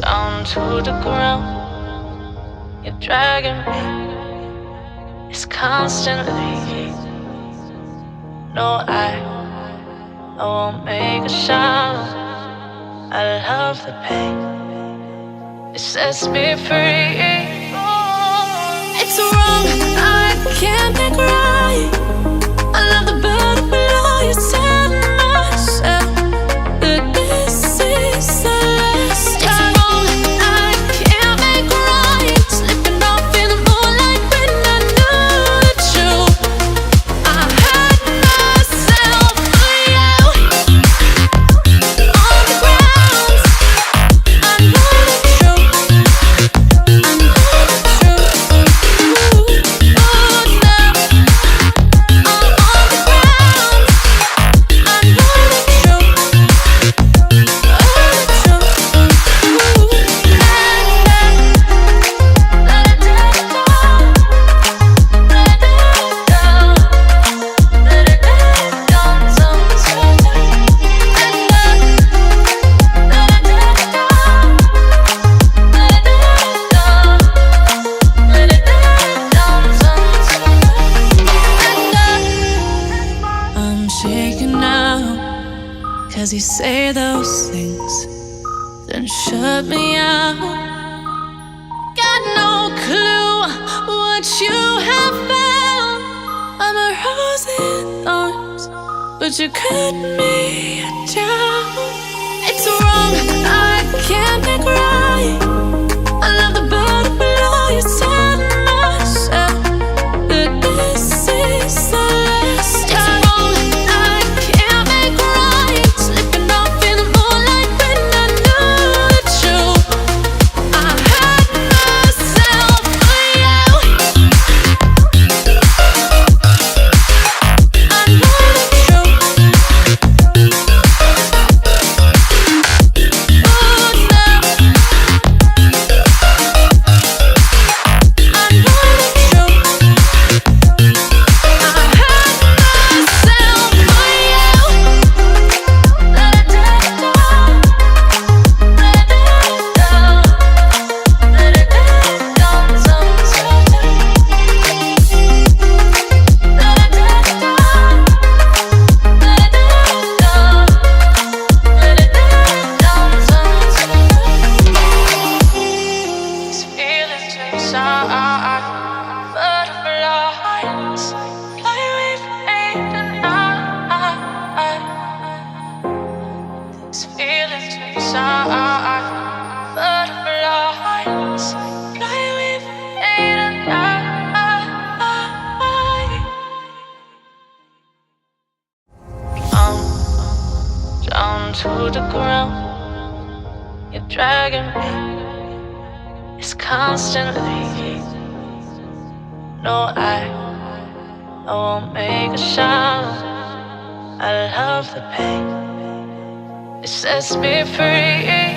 down to the ground. You're dragging me. It's constantly. No, I won't make a sound. I love the pain. It sets me free. It's wrong, I can't make right. I love the bird below you, telling myself that this is the last time. It's wrong, I can't make right. Slipping off in the moonlight when I knew the truth. I had myself for you. On the ground, I know the truth. I know the truth. Oh, now I'm on the ground. I know the truth. Oh, the truth. Let it down. Let it down. Let it down. Someone's hurt. Let it down. Let it down. Let it down. Let it down. Someone's hurt. I'm shaking now, 'cause you say those things, then shut me out. Got no clue what you have found. I'm a rose in thorns, but you cut me down. It's wrong, I can't make right. I love the bird below you, telling myself that this is the last time. It's wrong, I can't make right. Slipping off in the moonlight when I knew the truth. I had myself for you. I know the truth. Oh, now I know the truth. I had myself for you. Let it down. Let it down. Let it down. Someone's hurt. Let it down. Let it down. Let it down. Someone's hurt. These feelings inside, butterflies fly with me tonight. These feelings inside, butterflies fly with me tonight. I'm down to the ground. You're dragging me. It's constantly. No, I won't make a sound. I love the pain. It sets me free.